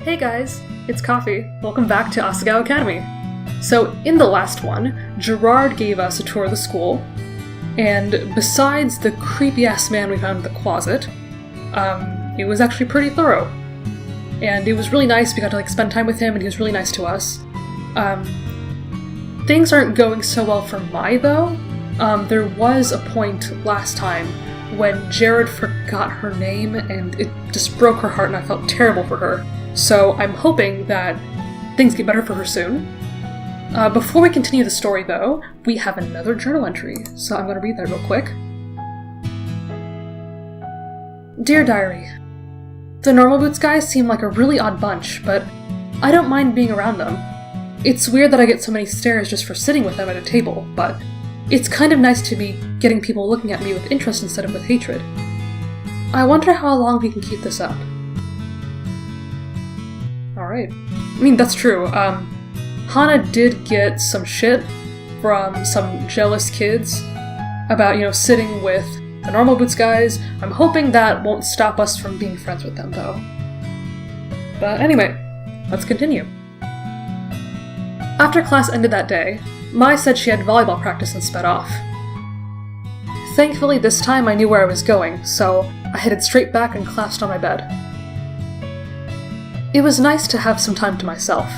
Hey guys, it's Coffee. Welcome back to Asagao Academy. So in the last one, Gerard gave us a tour of the school, and besides the creepy-ass man we found in the closet, it was actually pretty thorough. And it was really nice, we got to spend time with him, and he was really nice to us. Things aren't going so well for Mai, though. There was a point last time when Jared forgot her name, and it just broke her heart, and I felt terrible for her. So I'm hoping that things get better for her soon. Before we continue the story, though, we have another journal entry, so I'm going to read that real quick. Dear Diary, the Normal Boots guys seem like a really odd bunch, but I don't mind being around them. It's weird that I get so many stares just for sitting with them at a table, but it's kind of nice to be getting people looking at me with interest instead of with hatred. I wonder how long we can keep this up. Alright. I mean, that's true. Hana did get some shit from some jealous kids about, sitting with the Normal Boots guys. I'm hoping that won't stop us from being friends with them, though. But anyway, let's continue. After class ended that day, Mai said she had volleyball practice and sped off. Thankfully, this time I knew where I was going, so I headed straight back and collapsed on my bed. It was nice to have some time to myself.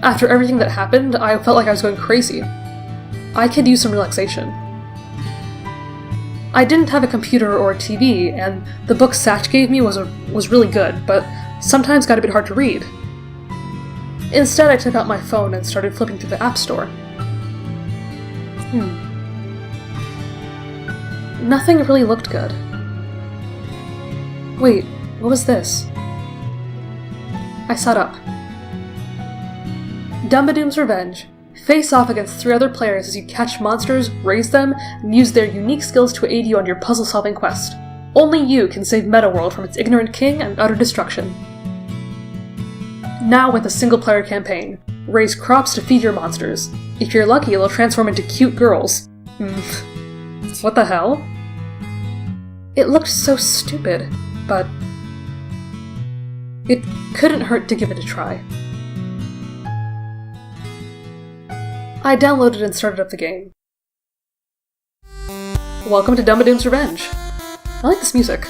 After everything that happened, I felt like I was going crazy. I could use some relaxation. I didn't have a computer or a TV, and the book Satch gave me was really good, but sometimes got a bit hard to read. Instead, I took out my phone and started flipping through the App Store. Nothing really looked good. Wait, what was this? I sat up. Dumbadoom's Revenge. Face off against 3 other players as you catch monsters, raise them, and use their unique skills to aid you on your puzzle-solving quest. Only you can save Metaworld from its ignorant king and utter destruction. Now with a single-player campaign. Raise crops to feed your monsters. If you're lucky, they'll transform into cute girls. What the hell? It looked so stupid, but it couldn't hurt to give it a try. I downloaded and started up the game. Welcome to Dumbadoom's Revenge. I like this music.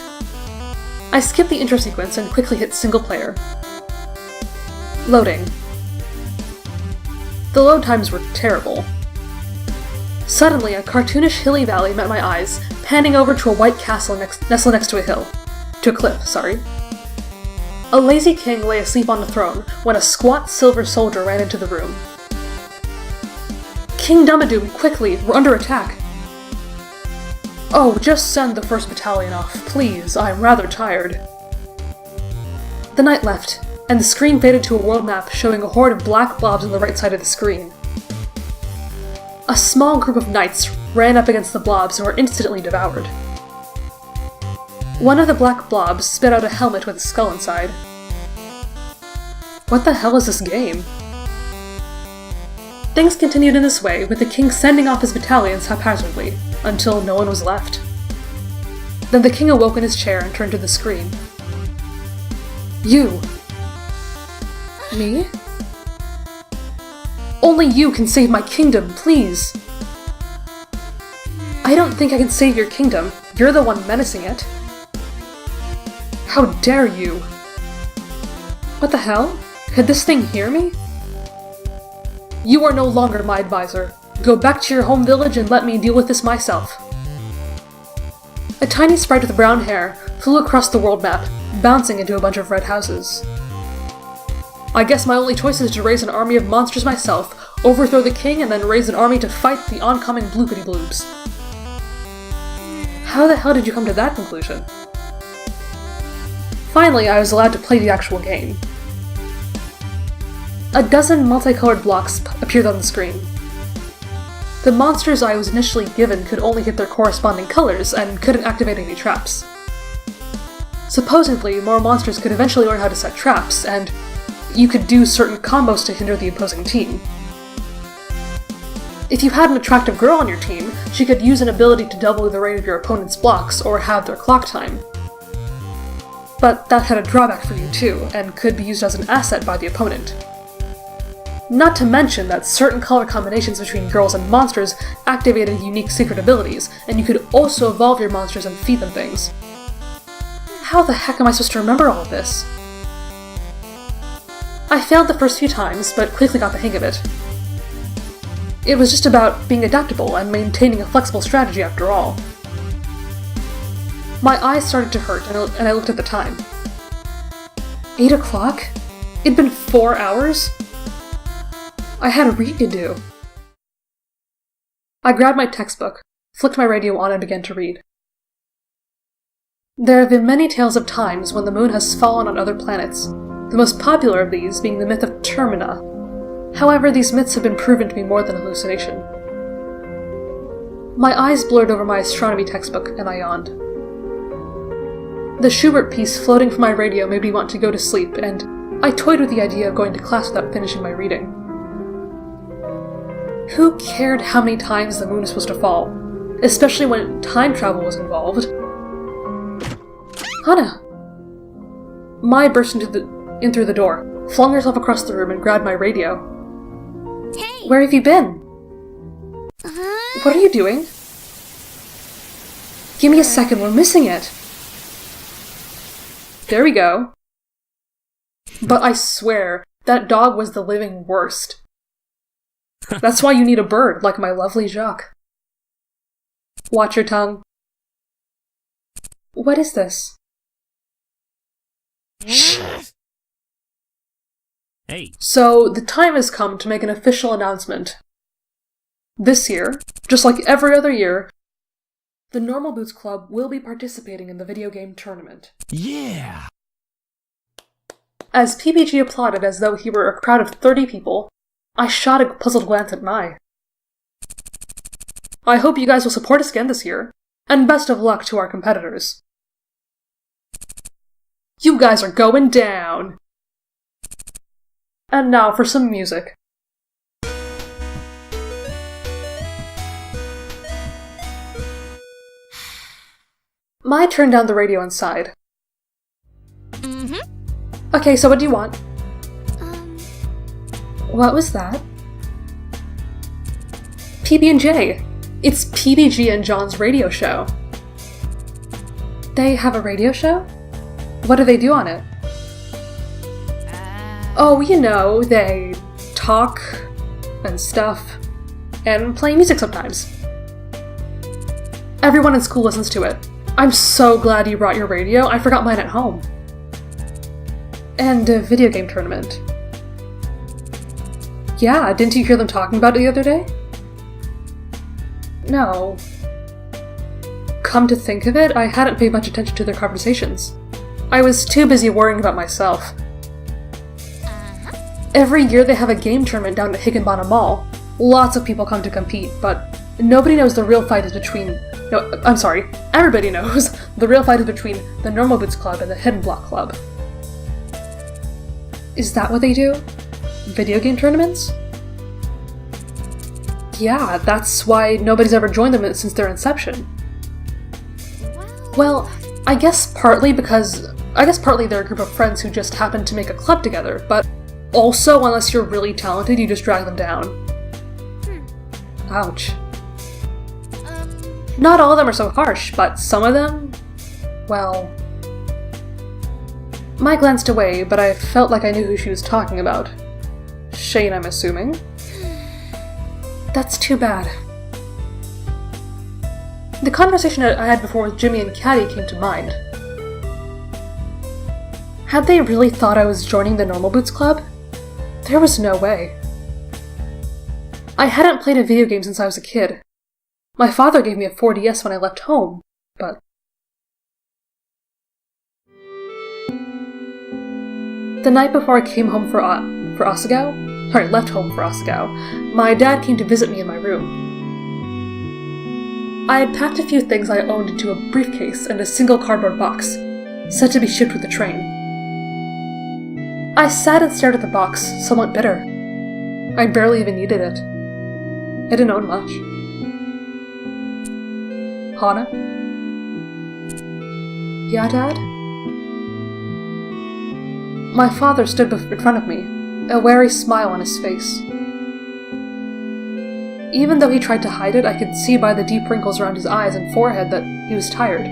I skipped the intro sequence and quickly hit single player. Loading. The load times were terrible. Suddenly, a cartoonish hilly valley met my eyes, panning over to a white castle nestled next to a hill. To a cliff, sorry. A lazy king lay asleep on the throne when a squat silver soldier ran into the room. King Dumbadoom, quickly, we're under attack. Oh, just send the first battalion off, please, I'm rather tired. The knight left, and the screen faded to a world map showing a horde of black blobs on the right side of the screen. A small group of knights ran up against the blobs and were instantly devoured. One of the black blobs spit out a helmet with a skull inside. What the hell is this game? Things continued in this way, with the king sending off his battalions haphazardly, until no one was left. Then the king awoke in his chair and turned to the screen. You! Me? Only you can save my kingdom, please! I don't think I can save your kingdom. You're the one menacing it. How dare you! What the hell? Could this thing hear me? You are no longer my advisor. Go back to your home village and let me deal with this myself. A tiny sprite with brown hair flew across the world map, bouncing into a bunch of red houses. I guess my only choice is to raise an army of monsters myself, overthrow the king, and then raise an army to fight the oncoming bloopity-bloobs. How the hell did you come to that conclusion? Finally, I was allowed to play the actual game. A dozen multicolored blocks appeared on the screen. The monsters I was initially given could only hit their corresponding colors and couldn't activate any traps. Supposedly, more monsters could eventually learn how to set traps, and you could do certain combos to hinder the opposing team. If you had an attractive girl on your team, she could use an ability to double the rate of your opponent's blocks or have their clock time. But that had a drawback for you too, and could be used as an asset by the opponent. Not to mention that certain color combinations between girls and monsters activated unique secret abilities, and you could also evolve your monsters and feed them things. How the heck am I supposed to remember all of this? I failed the first few times, but quickly got the hang of it. It was just about being adaptable and maintaining a flexible strategy after all. My eyes started to hurt, and I looked at the time. 8 o'clock? It'd been 4 hours? I had a read to do. I grabbed my textbook, flicked my radio on, and began to read. There have been many tales of times when the moon has fallen on other planets, the most popular of these being the myth of Termina. However, these myths have been proven to be more than hallucination. My eyes blurred over my astronomy textbook, and I yawned. The Schubert piece floating from my radio made me want to go to sleep, and I toyed with the idea of going to class without finishing my reading. Who cared how many times the moon was supposed to fall, especially when time travel was involved? Hana! Mai burst in through the door, flung herself across the room, and grabbed my radio. Hey! Where have you been? What are you doing? Give me a second, we're missing it! There we go. But I swear, that dog was the living worst. That's why you need a bird, like my lovely Jacques. Watch your tongue. What is this? Hey. So, the time has come to make an official announcement. This year, just like every other year, the Normal Boots Club will be participating in the video game tournament. Yeah! As PBG applauded as though he were a crowd of 30 people, I shot a puzzled glance at Mai. I hope you guys will support us again this year, and best of luck to our competitors. You guys are going down! And now for some music. Mai turned down the radio inside. Okay, so what do you want? What was that? PB&J. It's PBG and John's radio show. They have a radio show? What do they do on it? Oh, you know, they talk and stuff, and play music sometimes. Everyone in school listens to it. I'm so glad you brought your radio. I forgot mine at home. And a video game tournament. Yeah, didn't you hear them talking about it the other day? No. Come to think of it, I hadn't paid much attention to their conversations. I was too busy worrying about myself. Every year they have a game tournament down at Higginbottom Mall. Lots of people come to compete, but nobody knows the real fight is between... No, I'm sorry, everybody knows the real fight is between the Normal Boots Club and the Hidden Block Club. Is that what they do? Video game tournaments? Yeah, that's why nobody's ever joined them since their inception. Well, I guess partly they're a group of friends who just happened to make a club together, but also, unless you're really talented, you just drag them down. Ouch. Not all of them are so harsh, but some of them... well... Mai glanced away, but I felt like I knew who she was talking about. Shane, I'm assuming. That's too bad. The conversation I had before with Jimmy and Caddy came to mind. Had they really thought I was joining the Normal Boots Club? There was no way. I hadn't played a video game since I was a kid. My father gave me a 4DS when I left home, but... The night before I came home for Asagao? Sorry, left home for Asagao, my dad came to visit me in my room. I had packed a few things I owned into a briefcase and a single cardboard box, set to be shipped with the train. I sat and stared at the box, somewhat bitter. I barely even needed it. I didn't own much. Hana? Yeah, Dad? My father stood in front of me, a wary smile on his face. Even though he tried to hide it, I could see by the deep wrinkles around his eyes and forehead that he was tired.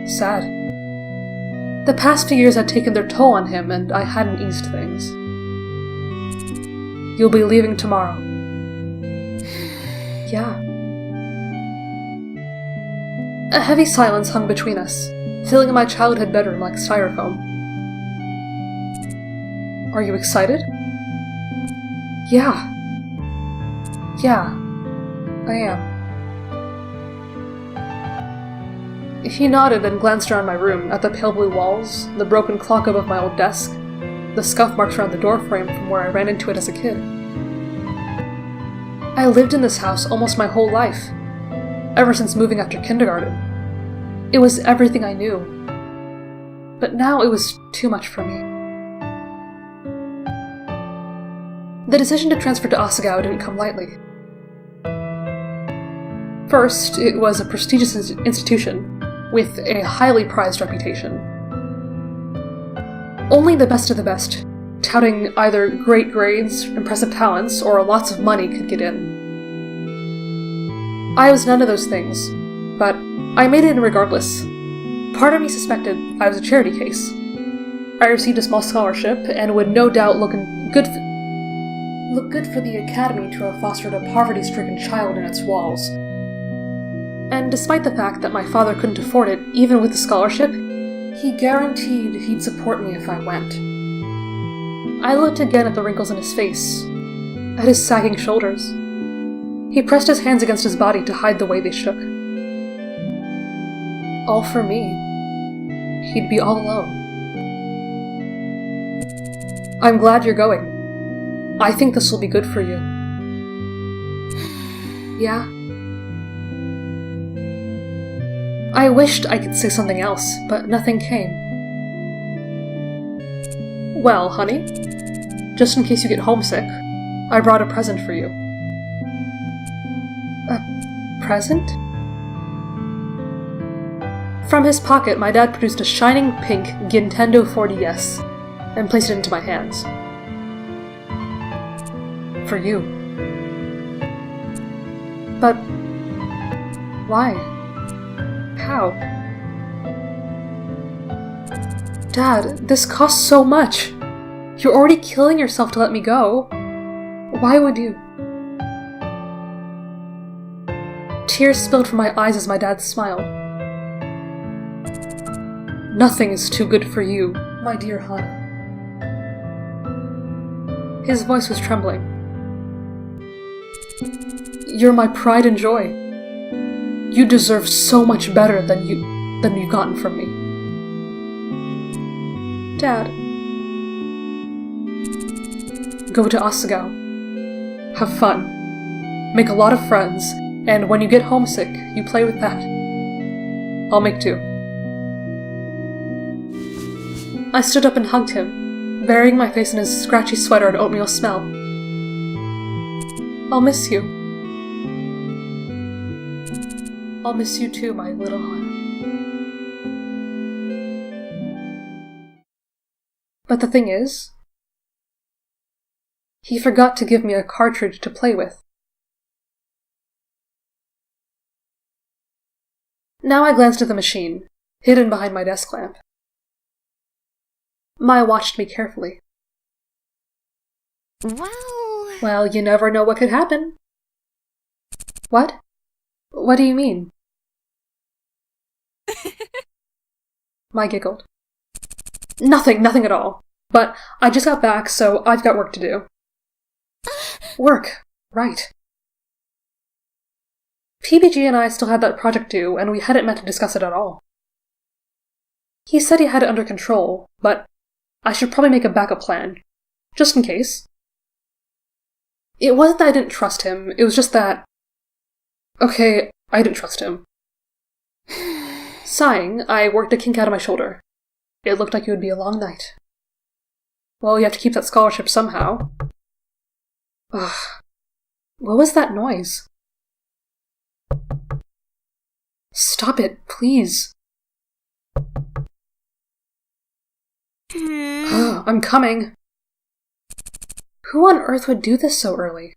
Sad. The past few years had taken their toll on him, and I hadn't eased things. You'll be leaving tomorrow. Yeah. A heavy silence hung between us, filling my childhood bedroom like styrofoam. Are you excited? Yeah. Yeah, I am. He nodded and glanced around my room, at the pale blue walls, the broken clock above my old desk, the scuff marks around the doorframe from where I ran into it as a kid. I lived in this house almost my whole life, ever since moving after kindergarten. It was everything I knew. But now it was too much for me. The decision to transfer to Asagao didn't come lightly. First, it was a prestigious institution, with a highly prized reputation. Only the best of the best, touting either great grades, impressive talents, or lots of money could get in. I was none of those things, but I made it in regardless. Part of me suspected I was a charity case. I received a small scholarship, and would no doubt look good for the academy to have fostered a poverty-stricken child in its walls. And despite the fact that my father couldn't afford it, even with the scholarship, he guaranteed he'd support me if I went. I looked again at the wrinkles in his face, at his sagging shoulders. He pressed his hands against his body to hide the way they shook. All for me. He'd be all alone. I'm glad you're going. I think this will be good for you. Yeah? I wished I could say something else, but nothing came. Well, honey, just in case you get homesick, I brought a present for you. A present? From his pocket, my dad produced a shining pink Nintendo 4DS and placed it into my hands. For you. But why? How? Dad, this costs so much. You're already killing yourself to let me go. Why would you? Tears spilled from my eyes as my dad smiled. Nothing is too good for you, my dear Han. His voice was trembling. You're my pride and joy. You deserve so much better than you've gotten from me. Dad. Go to Asagao. Have fun. Make a lot of friends, and when you get homesick, you play with that. I'll make two. I stood up and hugged him, burying my face in his scratchy sweater and oatmeal smell. I'll miss you. I'll miss you too, my little Han. But the thing is, he forgot to give me a cartridge to play with. Now I glanced at the machine, hidden behind my desk lamp. Maya watched me carefully. Well, you never know what could happen. What? What do you mean? Maya giggled. Nothing at all. But I just got back, so I've got work to do. Work, right. PBG and I still had that project due, and we hadn't meant to discuss it at all. He said he had it under control, but I should probably make a backup plan, just in case. It wasn't that I didn't trust him, it was just that... Okay, I didn't trust him. Sighing, I worked a kink out of my shoulder. It looked like it would be a long night. Well, you have to keep that scholarship somehow. Ugh. What was that noise? Stop it, please. I'm coming. Who on earth would do this so early?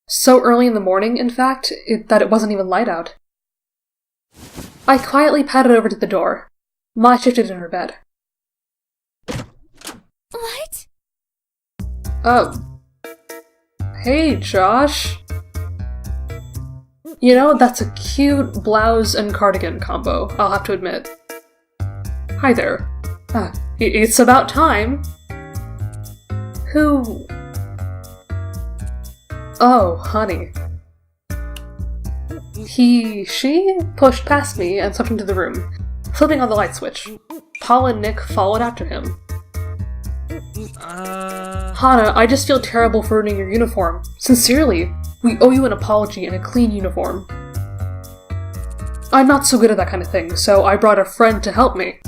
So early in the morning, in fact, that it wasn't even light out. I quietly padded over to the door. Ma shifted in her bed. What? Hey, Josh. You know, that's a cute blouse and cardigan combo, I'll have to admit. Hi there. It's about time. Who... Oh, honey. She pushed past me and swept into the room, flipping on the light switch. Paul and Nick followed after him. Hana, I just feel terrible for ruining your uniform. Sincerely, we owe you an apology and a clean uniform. I'm not so good at that kind of thing, so I brought a friend to help me.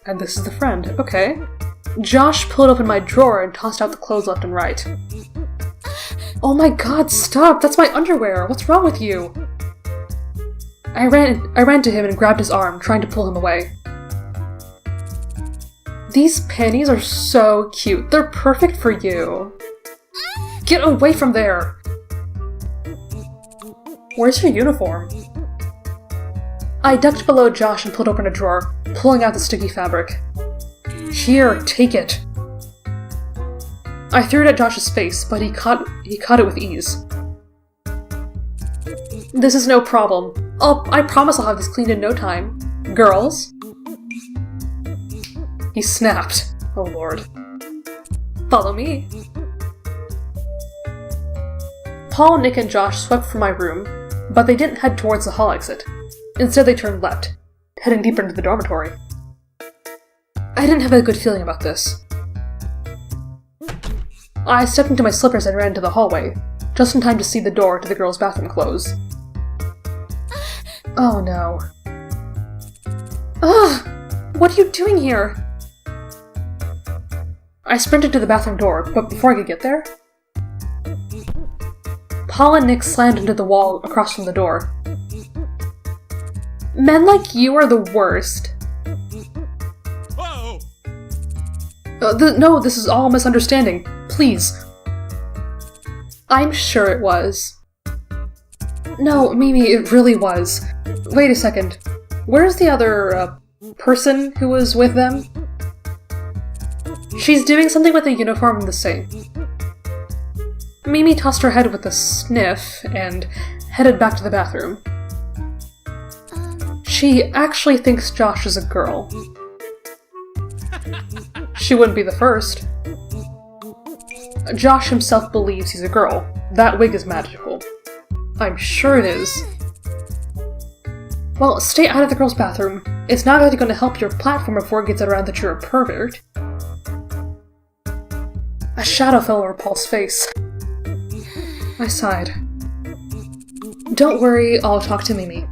And this is the friend, okay. Josh pulled open my drawer and tossed out the clothes left and right. Oh my god, stop! That's my underwear! What's wrong with you? I ran to him and grabbed his arm, trying to pull him away. These panties are so cute. They're perfect for you. Get away from there! Where's your uniform? I ducked below Josh and pulled open a drawer, pulling out the sticky fabric. Here, take it. I threw it at Josh's face, but he caught it with ease. This is no problem. I promise I'll have this cleaned in no time. Girls? He snapped. Oh lord. Follow me. Paul, Nick, and Josh swept from my room, but they didn't head towards the hall exit. Instead, they turned left, heading deeper into the dormitory. I didn't have a good feeling about this. I stepped into my slippers and ran into the hallway, just in time to see the door to the girls' bathroom close. Oh no. Ugh! What are you doing here? I sprinted to the bathroom door, but before I could get there... Paul and Nick slammed into the wall across from the door. Men like you are the worst. Whoa! No, this is all a misunderstanding. Please. I'm sure it was. No, Mimi, it really was. Wait a second. Where's the other, person who was with them? She's doing something with a uniform in the sink. Mimi tossed her head with a sniff and headed back to the bathroom. She actually thinks Josh is a girl. She wouldn't be the first. Josh himself believes he's a girl. That wig is magical. I'm sure it is. Well, stay out of the girls' bathroom. It's not really going to help your platform before it gets around that you're a pervert. A shadow fell over Paul's face. I sighed. Don't worry, I'll talk to Mimi.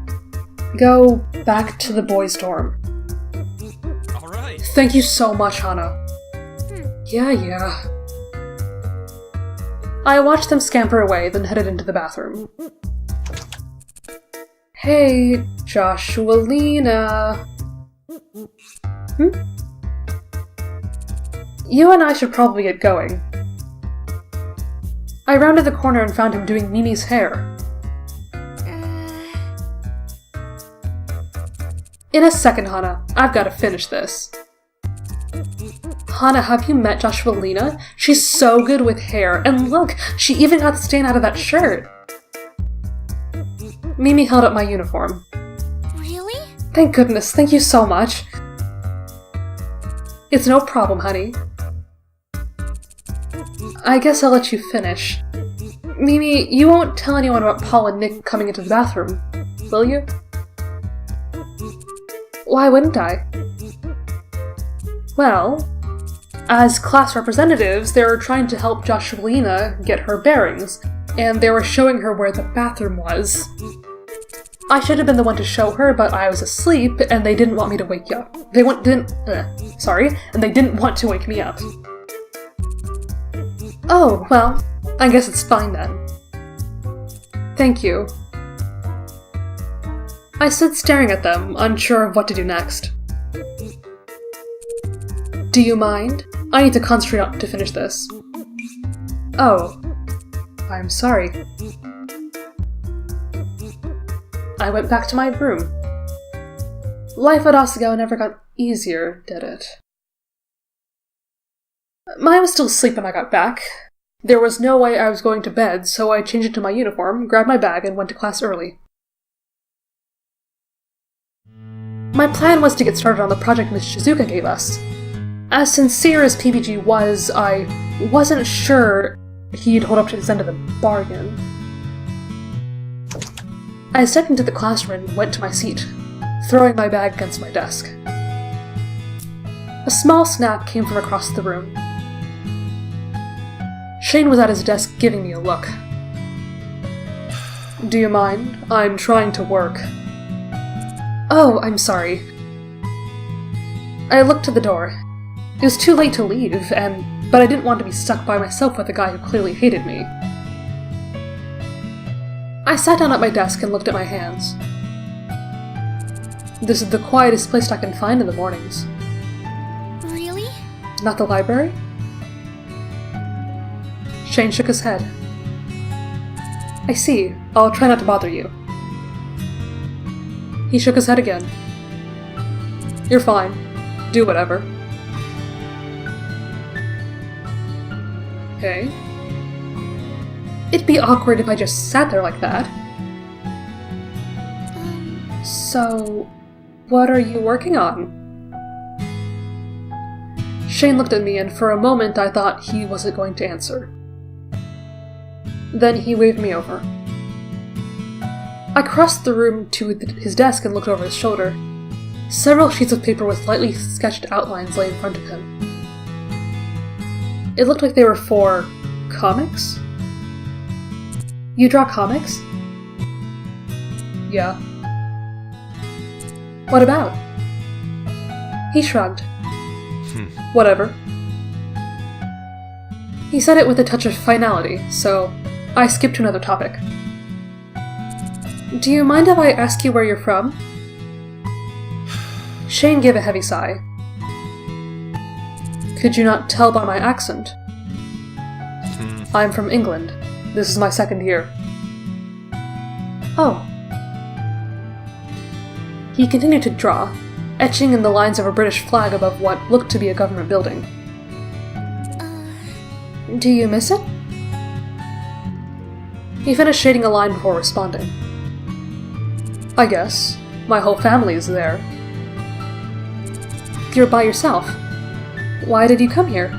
Go back to the boys' dorm. Alright. Thank you so much, Hana. Yeah. I watched them scamper away, then headed into the bathroom. Hey, Joshualina. You and I should probably get going. I rounded the corner and found him doing Mimi's hair. In a second, Hana. I've got to finish this. Hana, have you met Joshualina? She's so good with hair, and look, she even got the stain out of that shirt. Mimi held up my uniform. Really? Thank goodness, thank you so much. It's no problem, honey. I guess I'll let you finish. Mimi, you won't tell anyone about Paul and Nick coming into the bathroom, will you? Why wouldn't I? Well, as class representatives, they were trying to help Joshualina get her bearings, and they were showing her where the bathroom was. I should have been the one to show her, but I was asleep, and they didn't want me to wake you up. And they didn't want to wake me up. Oh, well, I guess it's fine then. Thank you. I stood staring at them, unsure of what to do next. Do you mind? I need to concentrate to finish this. Oh. I'm sorry. I went back to my room. Life at Asagao never got easier, did it? I was still asleep when I got back. There was no way I was going to bed, so I changed into my uniform, grabbed my bag, and went to class early. My plan was to get started on the project Miss Shizuka gave us. As sincere as PBG was, I wasn't sure he'd hold up to his end of the bargain. I stepped into the classroom and went to my seat, throwing my bag against my desk. A small snap came from across the room. Shane was at his desk giving me a look. Do you mind? I'm trying to work. Oh, I'm sorry. I looked to the door. It was too late to leave, but I didn't want to be stuck by myself with a guy who clearly hated me. I sat down at my desk and looked at my hands. This is the quietest place I can find in the mornings. Really? Not the library? Shane shook his head. I see. I'll try not to bother you. He shook his head again. You're fine. Do whatever. Okay. It'd be awkward if I just sat there like that. So, what are you working on? Shane looked at me, and for a moment I thought he wasn't going to answer. Then he waved me over. I crossed the room to his desk and looked over his shoulder. Several sheets of paper with lightly sketched outlines lay in front of him. It looked like they were for comics? You draw comics? Yeah. What about? He shrugged. Whatever. He said it with a touch of finality, so I skipped to another topic. Do you mind if I ask you where you're from? Shane gave a heavy sigh. Could you not tell by my accent? I'm from England. This is my second year. Oh. He continued to draw, etching in the lines of a British flag above what looked to be a government building. Do you miss it? He finished shading a line before responding. I guess. My whole family is there. You're by yourself. Why did you come here?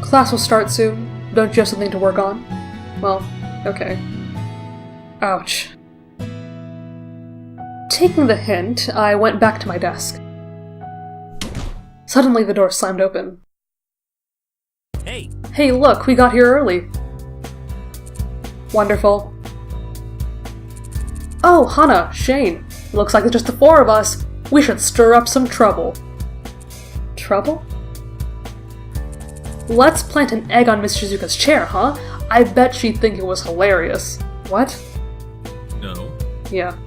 Class will start soon. Don't you have something to work on? Well, okay. Ouch. Taking the hint, I went back to my desk. Suddenly the door slammed open. Hey! Hey, look, we got here early. Wonderful. Oh, Hana, Shane. Looks like it's just the four of us. We should stir up some trouble. Trouble? Let's plant an egg on Miss Shizuka's chair, huh? I bet she'd think it was hilarious. What? No. Yeah,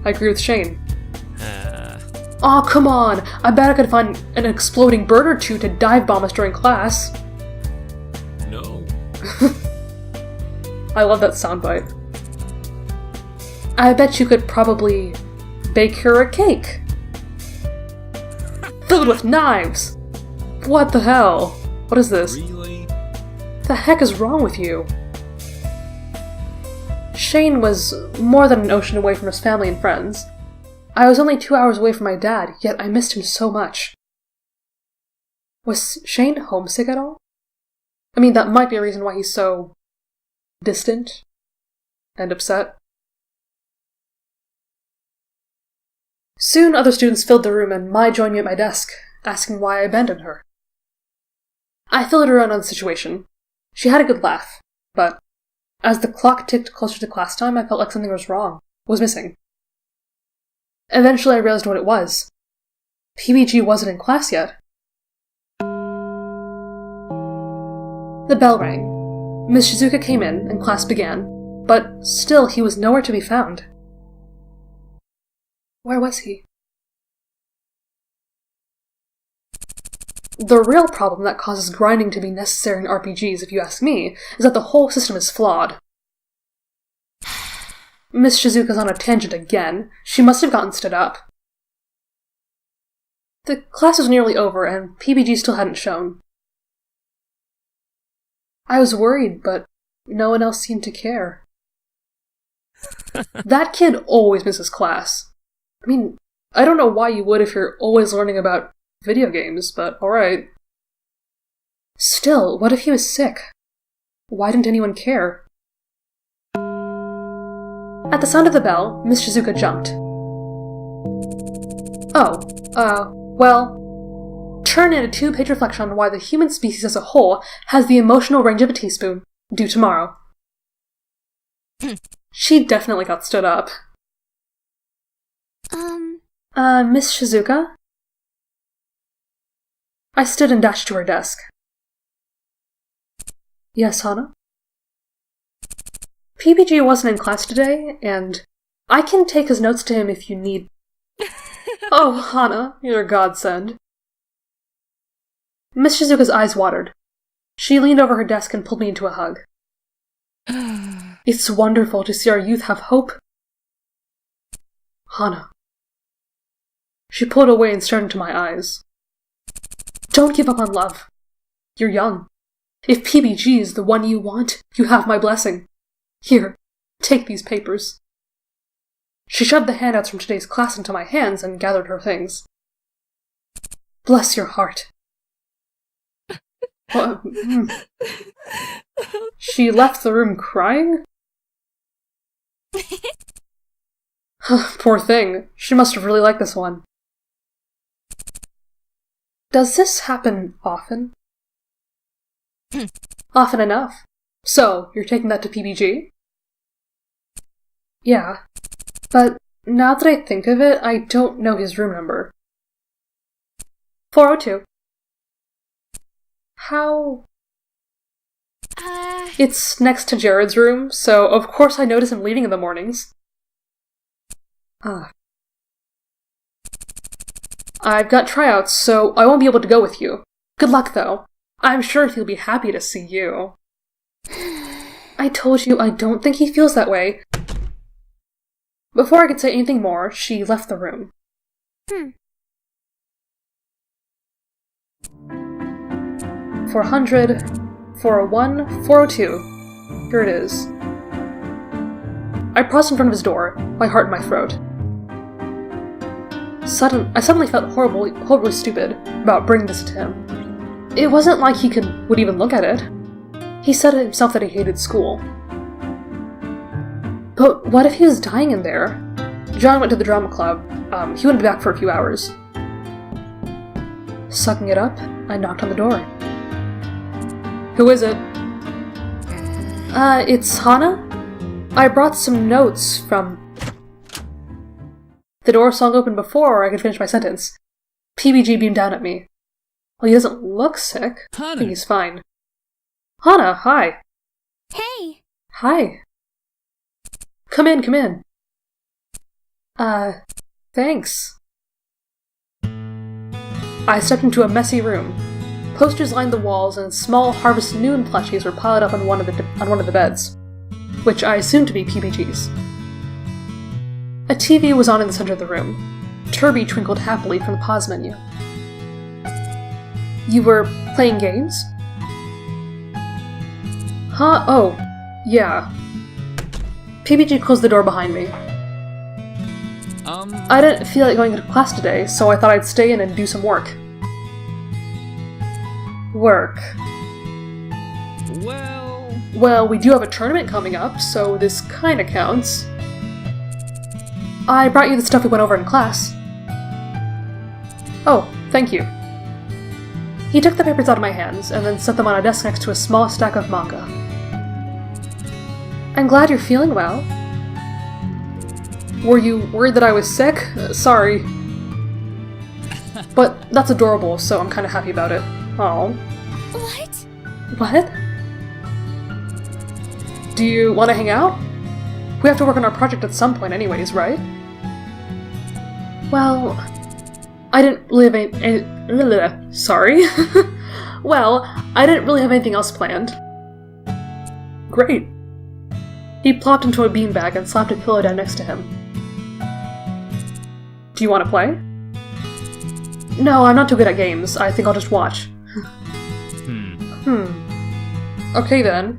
I agree with Shane. Aw, come on! I bet I could find an exploding bird or two to dive bomb us during class. No. I love that soundbite. I bet you could probably bake her a cake. Filled with knives! What the hell? What is this? Really? The heck is wrong with you? Shane was more than an ocean away from his family and friends. I was only 2 hours away from my dad, yet I missed him so much. Was Shane homesick at all? I mean, that might be a reason why he's so distant and upset. Soon other students filled the room and Mai joined me at my desk, asking why I abandoned her. I filled her in on the situation. She had a good laugh, but as the clock ticked closer to class time, I felt like something was missing. Eventually I realized what it was. PBG wasn't in class yet. The bell rang. Miss Shizuka came in, and class began, but still he was nowhere to be found. Where was he? The real problem that causes grinding to be necessary in RPGs, if you ask me, is that the whole system is flawed. Miss Shizuka's on a tangent again. She must have gotten stood up. The class was nearly over, and PBG still hadn't shown. I was worried, but no one else seemed to care. That kid always misses class. I mean, I don't know why you would if you're always learning about video games, but alright. Still, what if he was sick? Why didn't anyone care? At the sound of the bell, Miss Shizuka jumped. Well, turn in a 2-page reflection on why the human species as a whole has the emotional range of a teaspoon, due tomorrow. She definitely got stood up. Miss Shizuka? I stood and dashed to her desk. Yes, Hana? PBG wasn't in class today, and I can take his notes to him if you need. Oh, Hana, you're a godsend. Miss Shizuka's eyes watered. She leaned over her desk and pulled me into a hug. It's wonderful to see our youth have hope. Hana. She pulled away and stared into my eyes. Don't give up on love. You're young. If PBG is the one you want, you have my blessing. Here, take these papers. She shoved the handouts from today's class into my hands and gathered her things. Bless your heart. She left the room crying? Poor thing. She must have really liked this one. Does this happen often? Often enough. So, you're taking that to PBG? Yeah. But now that I think of it, I don't know his room number. 402. How? It's next to Jared's room, so of course I notice him leaving in the mornings. I've got tryouts, so I won't be able to go with you. Good luck, though. I'm sure he'll be happy to see you. I told you I don't think he feels that way. Before I could say anything more, she left the room. 400, 401, 402. Here it is. I paused in front of his door, my heart in my throat. I suddenly felt horribly stupid about bringing this to him. It wasn't like he would even look at it. He said himself that he hated school. But what if he was dying in there? John went to the drama club. He wouldn't be back for a few hours. Sucking it up, I knocked on the door. Who is it? It's Hana? I brought some notes from... The door swung open before I could finish my sentence. PBG beamed down at me. Well, he doesn't look sick. Hana. I think he's fine. Hana, hi. Hey! Hi. Come in, come in. Thanks. I stepped into a messy room. Posters lined the walls, and small Harvest Moon plushies were piled up on one of the beds, which I assumed to be PBG's. A TV was on in the center of the room. Turby twinkled happily from the pause menu. You were playing games? Huh? Oh, yeah. PBG closed the door behind me. I didn't feel like going to class today, so I thought I'd stay in and do some work. Work. Well, we do have a tournament coming up, so this kinda counts. I brought you the stuff we went over in class. Oh, thank you. He took the papers out of my hands, and then set them on a desk next to a small stack of manga. I'm glad you're feeling well. Were you worried that I was sick? Sorry. But that's adorable, so I'm kinda happy about it. Oh. What? What? Do you want to hang out? We have to work on our project at some point anyways, right? Well, I didn't really have any sorry. Well, I didn't really have anything else planned. Great. He plopped into a beanbag and slapped a pillow down next to him. Do you want to play? No, I'm not too good at games. I think I'll just watch. Okay then.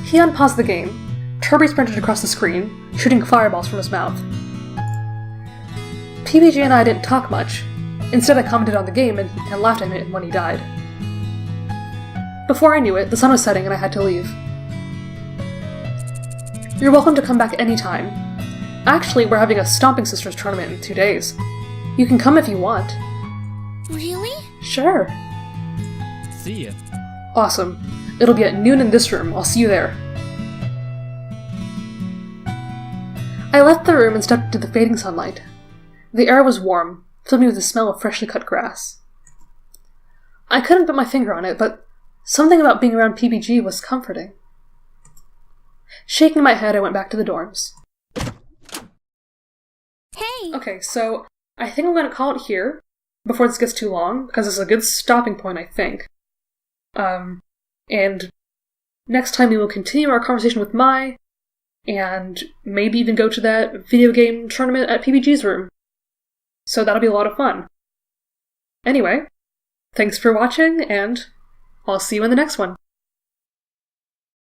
He unpaused the game. Kirby sprinted across the screen, shooting fireballs from his mouth. PBG and I didn't talk much. Instead, I commented on the game and laughed at him when he died. Before I knew it, the sun was setting and I had to leave. You're welcome to come back anytime. Actually, we're having a Stomping Sisters tournament in 2 days. You can come if you want. Really? Sure. See ya. Awesome. It'll be at noon in this room. I'll see you there. I left the room and stepped into the fading sunlight. The air was warm, filling me with the smell of freshly cut grass. I couldn't put my finger on it, but something about being around PBG was comforting. Shaking my head, I went back to the dorms. Hey! Okay, so I think I'm going to call it here before this gets too long, because it's a good stopping point, I think. And next time we will continue our conversation with Mai, and maybe even go to that video game tournament at PBG's room. So that'll be a lot of fun. Anyway, thanks for watching, and I'll see you in the next one.